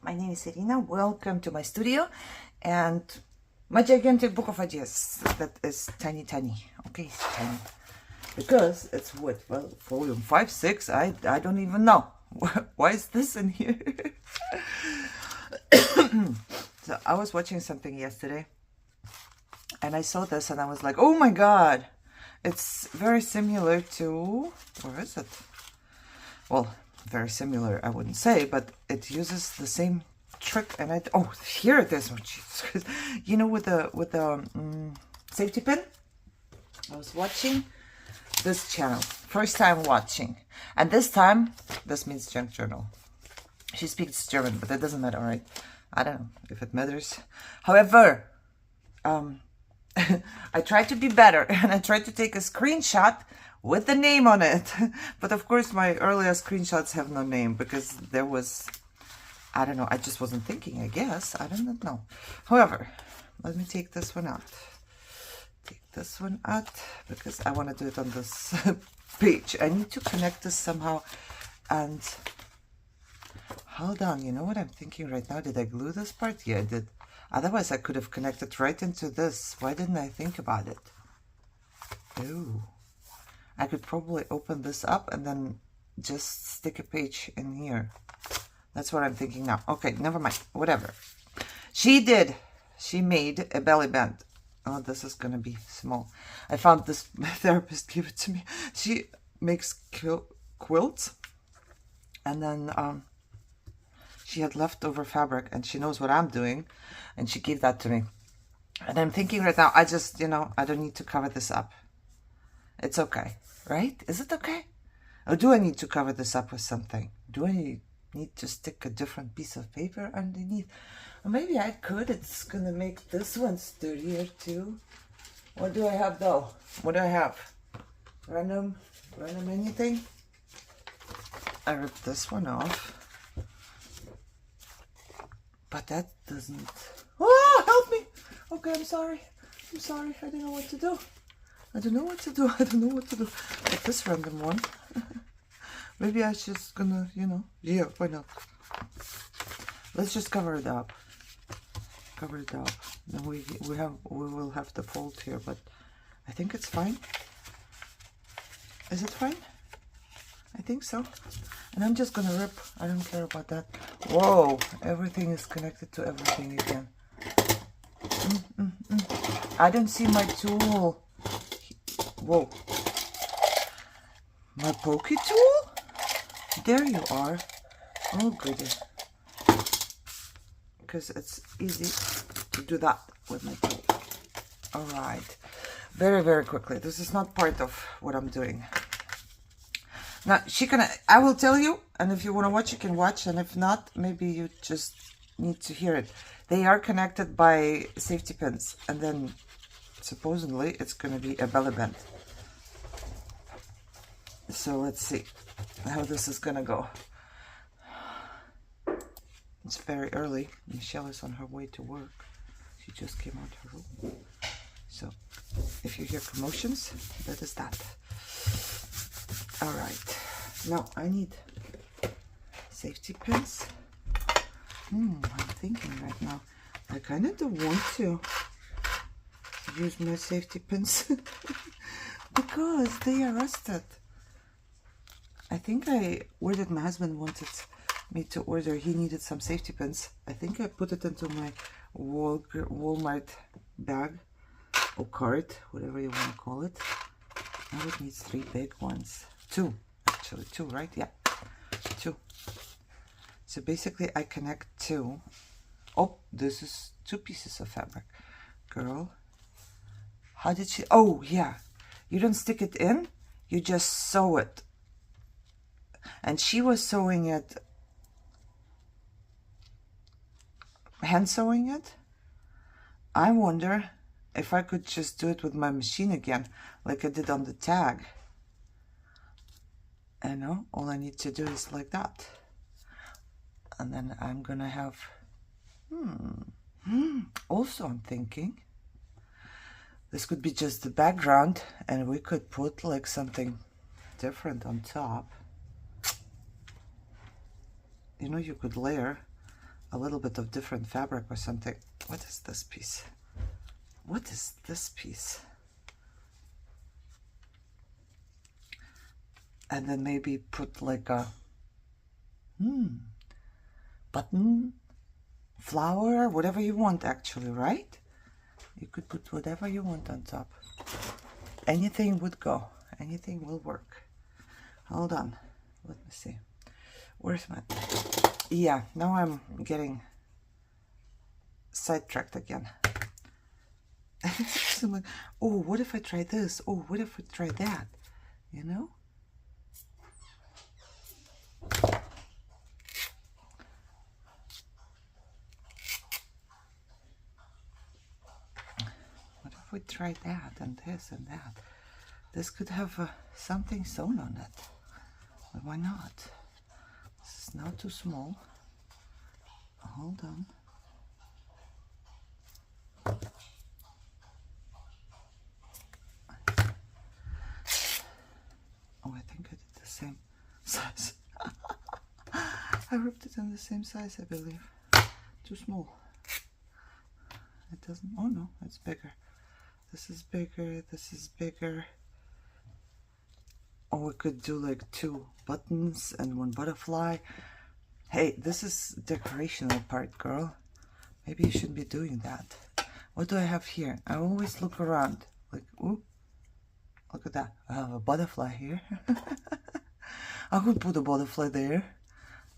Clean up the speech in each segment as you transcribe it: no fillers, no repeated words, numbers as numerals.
My name is Irina. Welcome to my studio and my gigantic book of ideas that is tiny. Okay, tiny. Because it's what? Well, volume 5, 6, I don't even know. Why is this in here? So I was watching something yesterday and I saw this and I was like, oh my god, it's very similar to, where is it? Well, very similar, I wouldn't say, but it uses the same trick. And oh, here it is. Oh, Jesus. You know, with the safety pin. I was watching this channel, first time watching, and this time, this means junk journal. She speaks German, but that doesn't matter, right? I don't know if it matters. However, I tried to be better, and I tried to take a screenshot with the name on it. But of course, my earlier screenshots have no name because there was, I don't know, I just wasn't thinking, I guess. I don't know. However, let me take this one out. Take this one out because I want to do it on this page. I need to connect this somehow. And hold on, you know what I'm thinking right now? Did I glue this part? Yeah, I did. Otherwise, I could have connected right into this. Why didn't I think about it? Ooh. I could probably open this up and then just stick a page in here. That's what I'm thinking now. Okay, never mind. Whatever. She did. She made a belly band. Oh, this is going to be small. I found this, my therapist gave it to me. She makes quilts. And then she had leftover fabric and she knows what I'm doing. And she gave that to me. And I'm thinking right now, I just, you know, I don't need to cover this up. It's okay, right? Is it okay? Or do I need to cover this up with something? Do I need to stick a different piece of paper underneath? Or maybe I could. It's gonna make this one sturdier too. What do I have though? What do I have? Random anything? I ripped this one off. But that doesn't... Oh, help me! Okay, I'm sorry. I'm sorry. I don't know what to do. I don't know what to do. I don't know what to do. But this random one. Maybe I just gonna, you know. Yeah, why not? Let's just cover it up. Cover it up. Then we will have the fold here, but I think it's fine. Is it fine? I think so. And I'm just gonna rip. I don't care about that. Whoa! Everything is connected to everything again. I don't see my tool. Whoa. My pokey tool? There you are. Oh, goody. Because it's easy to do that with my tool. Alright. Very, very quickly. This is not part of what I'm doing. Now, I will tell you, and if you want to watch, you can watch, and if not, maybe you just need to hear it. They are connected by safety pins, and then supposedly it's going to be a belly band. So let's see how this is going to go. It's very early. Michelle is on her way to work. She just came out her room. So if you hear commotions, that is that. All right. Now I need safety pins. I'm thinking right now. I kind of don't want to use my safety pins because they are rusted. I think I ordered, my husband wanted me to order, he needed some safety pins. I think I put it into my Walmart bag or cart, whatever you want to call it. I would need 3 big ones. 2, actually 2, right? Yeah, 2. So basically I connect 2. Oh, this is 2 pieces of fabric. Girl, how did she... Oh, yeah. You don't stick it in. You just sew it. And she was sewing it... hand sewing it. I wonder if I could just do it with my machine again, like I did on the tag. I know, all I need to do is like that. And then I'm gonna have... Also, I'm thinking this could be just the background and we could put like something different on top. You know, you could layer a little bit of different fabric or something. What is this piece? What is this piece? And then maybe put like a button, flower, whatever you want actually, right? You could put whatever you want on top. Anything would go. Anything will work. Hold on. Let me see. Where's my... Yeah, now I'm getting sidetracked again. I'm like, oh, what if I try this? Oh, what if I try that? You know? What if we try that and this and that? This could have something sewn on it. But why not? This is not too small. Hold on. Oh, I think I did the same size. I ripped it in the same size, I believe. Too small. It doesn't... Oh no, it's bigger. This is bigger, this is bigger. Or we could do like 2 buttons and 1 butterfly. Hey, this is decorational part, girl. Maybe you shouldn't be doing that. What do I have here? I always look around. Like, ooh, look at that. I have a butterfly here. I could put a butterfly there.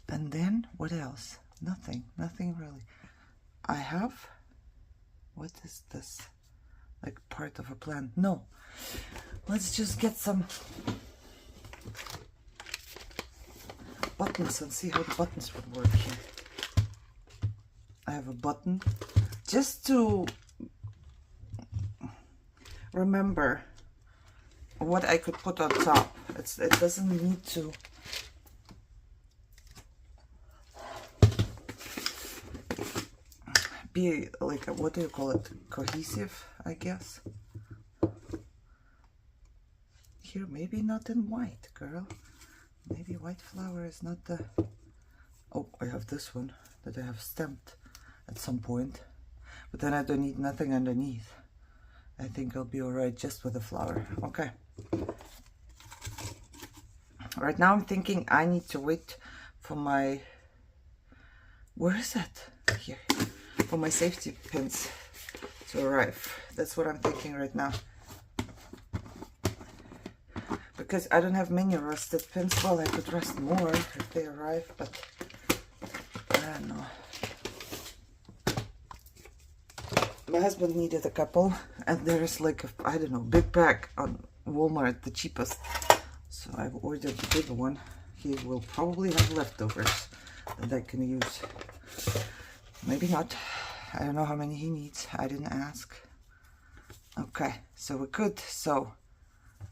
And then, what else? Nothing. Nothing really. I have... What is this? Like part of a plant? No. Let's just get some buttons and see how the buttons would work here. I have a button just to remember what I could put on top. It doesn't need to be like a, what do you call it? Cohesive, I guess. Here, maybe not in white, girl. Maybe white flower is not the... Oh, I have this one that I have stamped at some point. But then I don't need nothing underneath. I think I'll be alright just with the flower. Okay. Right now I'm thinking I need to wait for my... Where is it? Here. For my safety pins to arrive. That's what I'm thinking right now. Because I don't have many rusted pins. Well, I could rust more if they arrive, but I don't know. My husband needed a couple, and there's like a, I don't know, big pack on Walmart, the cheapest. So I've ordered the big one. He will probably have leftovers that I can use. Maybe not. I don't know how many he needs. I didn't ask. Okay, so we're good. So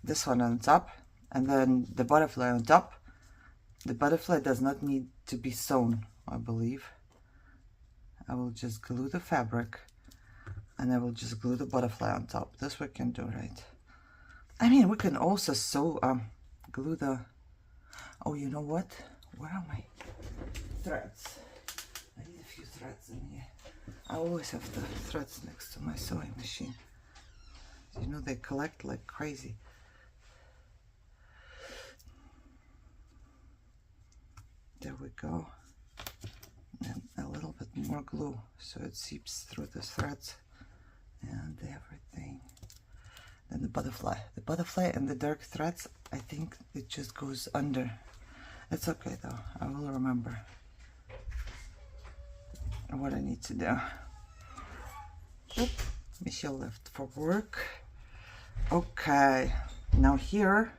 this one on top, and then the butterfly on top. The butterfly does not need to be sewn, I believe. I will just glue the fabric, and I will just glue the butterfly on top. This we can do, right? I mean, we can also sew, glue the... Oh, you know what? Where are my threads? I need a few threads in here. I always have the threads next to my sewing machine. You know, they collect like crazy. There we go. And a little bit more glue so it seeps through the threads and everything. Then the butterfly. The butterfly and the dark threads, I think it just goes under. It's okay though. I will remember what I need to do. Oop, Michelle left for work. Okay, now here,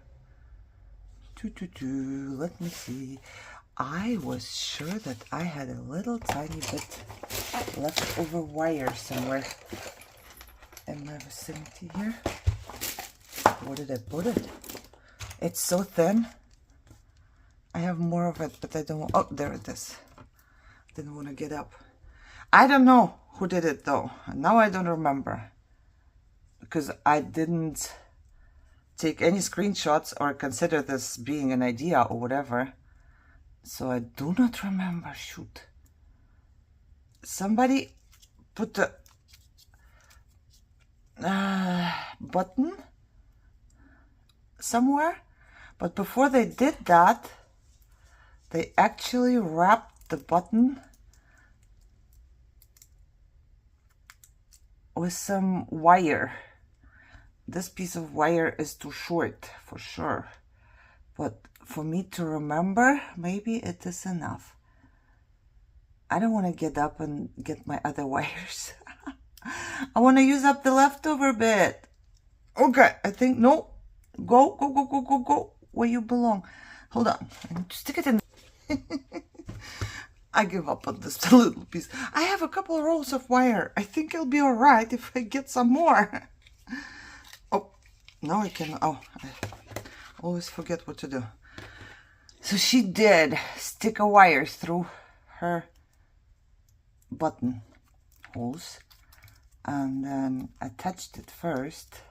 let me see. I was sure that I had a little tiny bit leftover wire somewhere in my vicinity here. Where did I put it? It's so thin. I have more of it, but I don't. Oh, there it is. Didn't want to get up. I don't know who did it though. Now I don't remember, because I didn't take any screenshots or consider this being an idea or whatever. So I do not remember. Shoot. somebody put the button somewhere, but before they did that, they actually wrapped the button with some wire. This piece of wire is too short for sure, but for me to remember, maybe it is enough. I don't want to get up and get my other wires. I want to use up the leftover bit. Okay, I think, no. Go, go, go, go, go, go. Where you belong. Hold on. I need to stick it in. I give up on this little piece. I have a couple rolls of wire. I think I'll be alright if I get some more. Oh, now I can. Oh, I always forget what to do. So she did stick a wire through her button holes and then attached it first.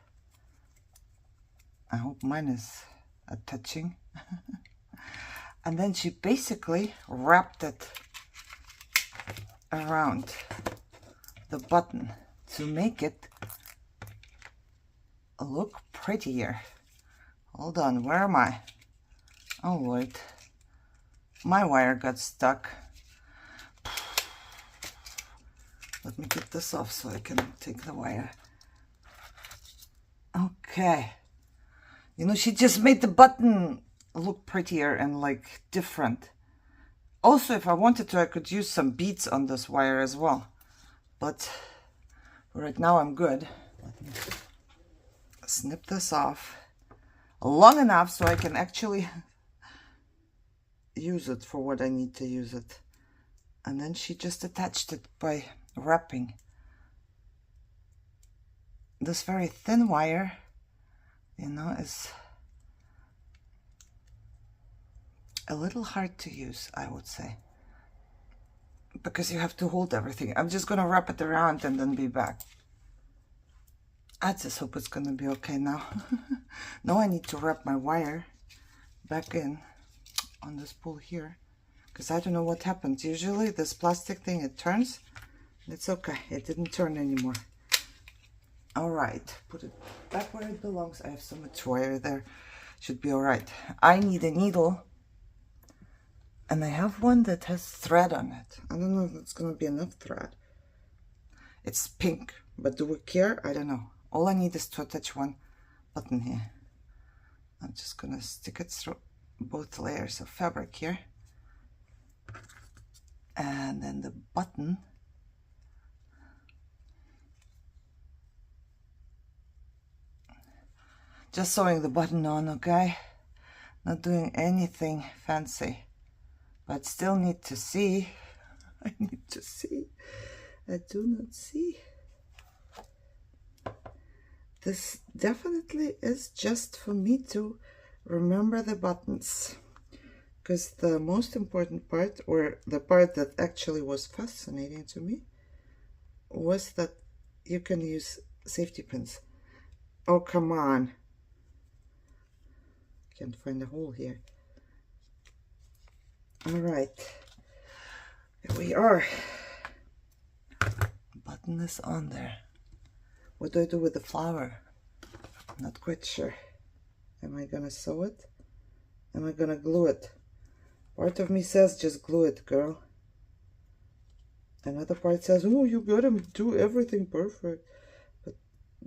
I hope mine is attaching. And then she basically wrapped it around the button to make it look prettier. Hold on, where am I? Oh Lord, my wire got stuck. Let me get this off so I can take the wire. Okay. You know, she just made the button look prettier and like different. Also, if I wanted to, I could use some beads on this wire as well. But right now I'm good. Let me snip this off long enough so I can actually use it for what I need to use it. And then she just attached it by wrapping. This very thin wire, you know, is a little hard to use, I would say, because you have to hold everything. I'm just gonna wrap it around and then be back. I just hope it's gonna be okay now. Now I need to wrap my wire back in on this spool here, because I don't know what happens. Usually this plastic thing, it turns. It's okay, it didn't turn anymore. All right, put it back where it belongs. I have so much wire there, should be all right. I need a needle, and I have one that has thread on it. I don't know if it's gonna be enough thread. It's pink, but do we care? I don't know. All I need is to attach one button here. I'm just gonna stick it through both layers of fabric here. And then the button. Just sewing the button on, okay? Not doing anything fancy. But still need to see. I need to see. I do not see. This definitely is just for me to remember the buttons. Because the most important part, or the part that actually was fascinating to me, was that you can use safety pins. Oh, come on. Can't find a hole here. All right, here we are. Button is on there. What do I do with the flower? I'm not quite sure. Am I gonna sew it? Am I gonna glue it? Part of me says just glue it, girl. Another part says, oh, you gotta do everything perfect. But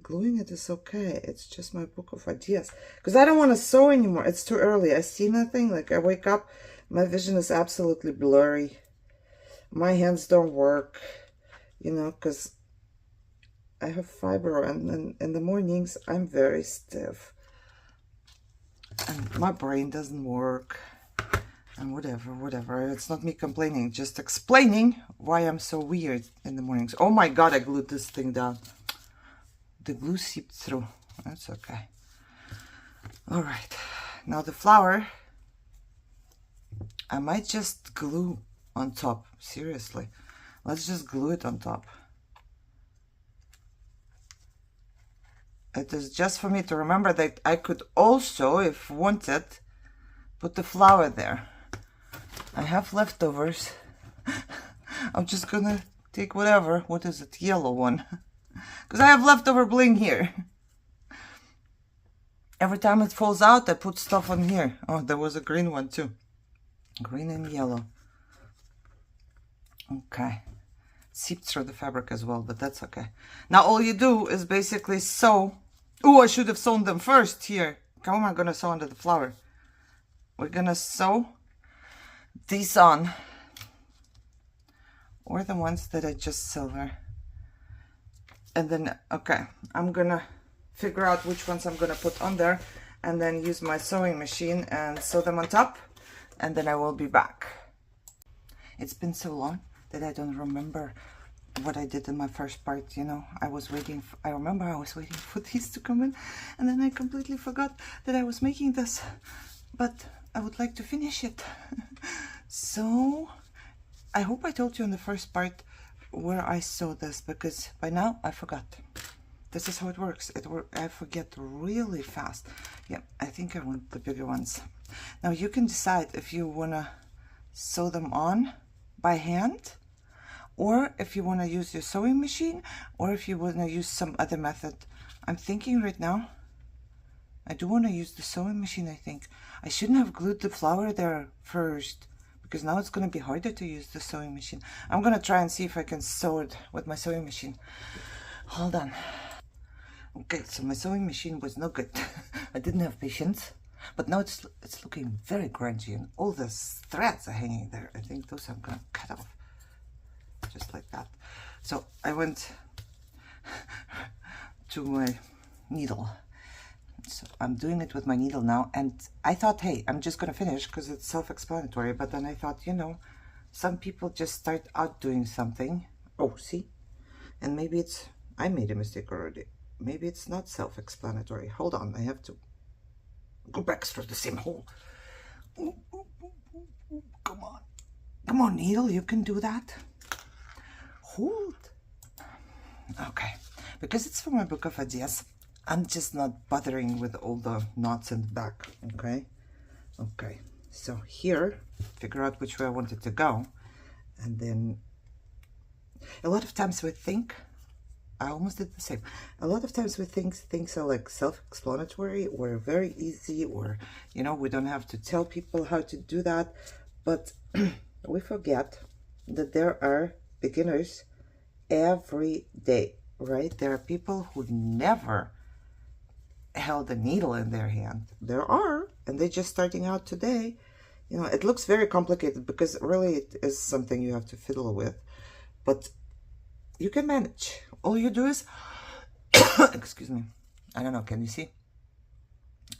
gluing it is okay. It's just my book of ideas. Because I don't want to sew anymore. It's too early. I see nothing. Like, I wake up, my vision is absolutely blurry. My hands don't work, you know, because I have fibro, and in the mornings I'm very stiff. And my brain doesn't work. And whatever. It's not me complaining, just explaining why I'm so weird in the mornings. Oh my God, I glued this thing down. The glue seeped through. That's okay. All right. Now the flower, I might just glue on top. Seriously. Let's just glue it on top. It is just for me to remember that I could also, if wanted, put the flower there. I have leftovers. I'm just gonna take whatever. What is it? Yellow one. Because I have leftover bling here. Every time it falls out, I put stuff on here. Oh, there was a green one too. Green and yellow. Okay. Seeped through the fabric as well, but that's okay. Now all you do is basically sew. Oh, I should have sewn them first here. How am I going to sew under the flower? We're going to sew these on. Or the ones that I just silver. And then, okay, I'm going to figure out which ones I'm going to put on there. And then use my sewing machine and sew them on top. And then I will be back. It's been so long that I don't remember what I did in my first part, you know. I remember I was waiting for these to come in, and then I completely forgot that I was making this, but I would like to finish it. So I hope I told you in the first part where I sewed this, because by now I forgot. This is how it works. I forget really fast. Yeah, I think I want the bigger ones. Now you can decide if you want to sew them on by hand, or if you want to use your sewing machine, or if you want to use some other method. I'm thinking right now, I do want to use the sewing machine, I think. I shouldn't have glued the flower there first, because now it's going to be harder to use the sewing machine. I'm going to try and see if I can sew it with my sewing machine. Hold on. Okay, so my sewing machine was no good. I didn't have patience. But now it's looking very grungy, and all the threads are hanging there. I think those I'm going to cut off. Just like that. So I went to my needle. So I'm doing it with my needle now. And I thought, hey, I'm just going to finish because it's self-explanatory. But then I thought, you know, some people just start out doing something. Oh, see? And maybe I made a mistake already. Maybe it's not self-explanatory. Hold on, I have to go back through the same hole. Ooh, ooh, ooh, ooh, come on. Come on, needle, you can do that. Hold. Okay, because it's for my book of ideas, I'm just not bothering with all the knots in the back, okay? Okay, so here, figure out which way I want it to go. And then, a lot of times we think, I almost did the same. A lot of times we think things are like self-explanatory or very easy, or, you know, we don't have to tell people how to do that. But we forget that there are beginners every day, right? There are people who never held a needle in their hand. There are, and they're just starting out today. You know, it looks very complicated because really it is something you have to fiddle with. But you can manage. All you do is, excuse me, I don't know, can you see?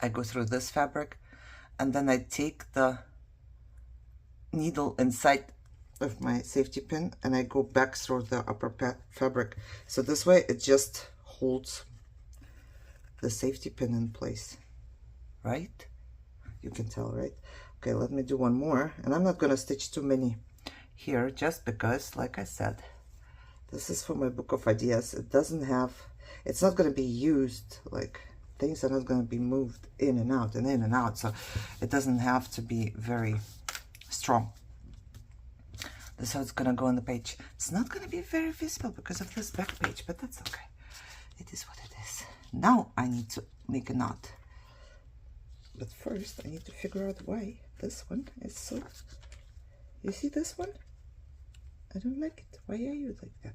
I go through this fabric, and then I take the needle inside of my safety pin, and I go back through the upper fabric. So this way it just holds the safety pin in place, right? You can tell, right? Okay, let me do one more, and I'm not going to stitch too many here, just because, like I said, this is for my book of ideas. It doesn't have, it's not going to be used, like things are not going to be moved in and out and in and out. So it doesn't have to be very strong. This is how it's going to go on the page. It's not going to be very visible because of this back page, but that's okay. It is what it is. Now I need to make a knot. But first I need to figure out why this one is so, you see this one? I don't like it. Why are you like that?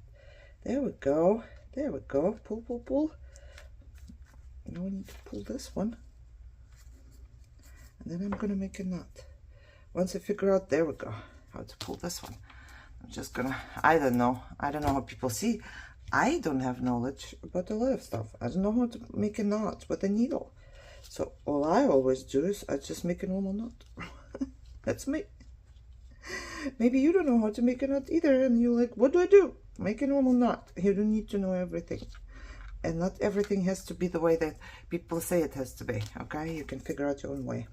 There we go. There we go. Pull, pull, pull. Now I need to pull this one. And then I'm going to make a knot. Once I figure out, there we go, how to pull this one. I'm just going to, I don't know how people see. I don't have knowledge about a lot of stuff. I don't know how to make a knot with a needle. So all I always do is I just make a normal knot. That's me. Maybe you don't know how to make a knot either, and you're like, what do I do? Make a normal knot. You don't need to know everything. And not everything has to be the way that people say it has to be, okay? You can figure out your own way.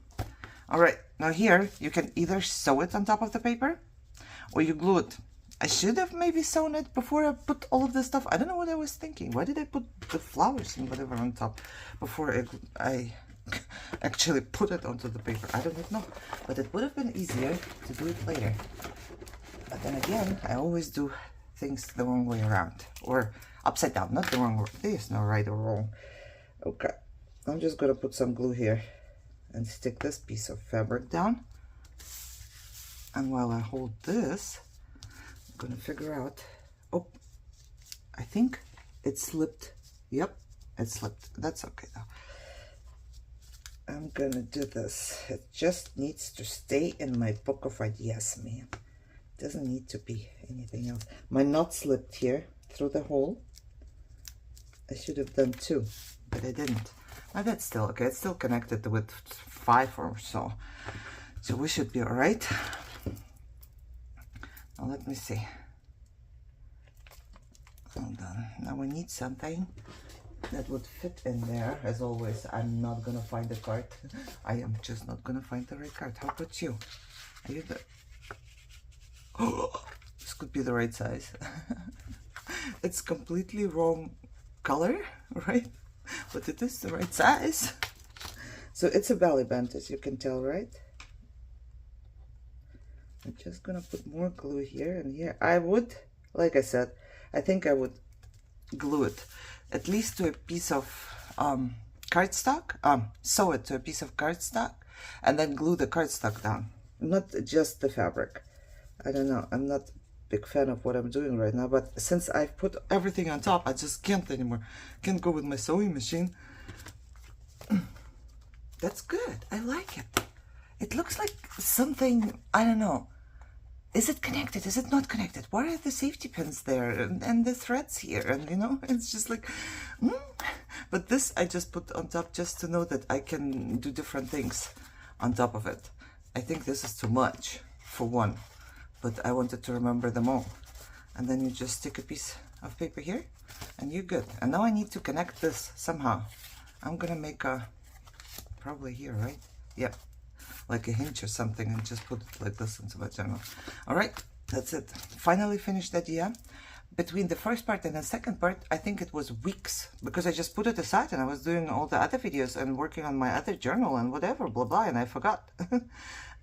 All right, now here, you can either sew it on top of the paper, or you glue it. I should have maybe sewn it before I put all of this stuff. I don't know what I was thinking. Why did I put the flowers and whatever on top before I actually put it onto the paper? I don't know, but it would have been easier to do it later. But then again, I always do things the wrong way around, or upside down, not the wrong way. There's no right or wrong. Okay, I'm just gonna put some glue here and stick this piece of fabric down. And while I hold this, I'm gonna figure out, oh, I think it slipped. Yep, it slipped. That's okay though. I'm gonna do this. It just needs to stay in my book of ideas, man. It doesn't need to be anything else. My knot slipped here through the hole. I should have done 2, but I didn't. My bed's still okay. It's still connected with 5 or so. So we should be all right. Now let me see. Hold on. Now we need something that would fit in there. As always, I'm not gonna find the card. I am just not gonna find the right card. How about you? Are you the... Oh, this could be the right size. It's completely wrong color, right? But it is the right size. So it's a belly band, as you can tell, right? I'm just gonna put more glue here and here. I would, like I said, I think I would glue it at least to a piece of cardstock, sew it to a piece of cardstock, and then glue the cardstock down, not just the fabric. I don't know, I'm not a big fan of what I'm doing right now, but since I've put everything on top, I just can't anymore. Can't go with my sewing machine. That's good, I like it. It looks like something, I don't know. Is it connected? Is it not connected? Why are the safety pins there and the threads here? And you know, it's just like, But this I just put on top just to know that I can do different things on top of it. I think this is too much for one, but I wanted to remember them all. And then you just stick a piece of paper here and you're good. And now I need to connect this somehow. I'm gonna make a, probably here, right? Yep. Like a hinge or something, and just put it like this into my journal. All right, that's it. Finally finished the idea. Between the first part and the second part, I think it was weeks, because I just put it aside and I was doing all the other videos and working on my other journal and whatever, blah, blah, and I forgot.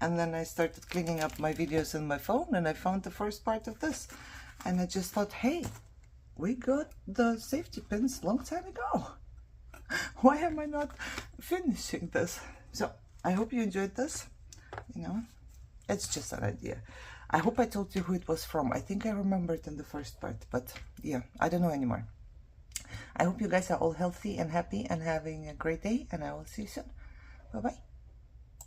And then I started cleaning up my videos in my phone and I found the first part of this. And I just thought, hey, we got the safety pins long time ago. Why am I not finishing this? So I hope you enjoyed this. You know, it's just an idea. I hope I told you who it was from. I think I remembered in the first part, but yeah, I don't know anymore. I hope you guys are all healthy and happy and having a great day, and I will see you soon. Bye-bye.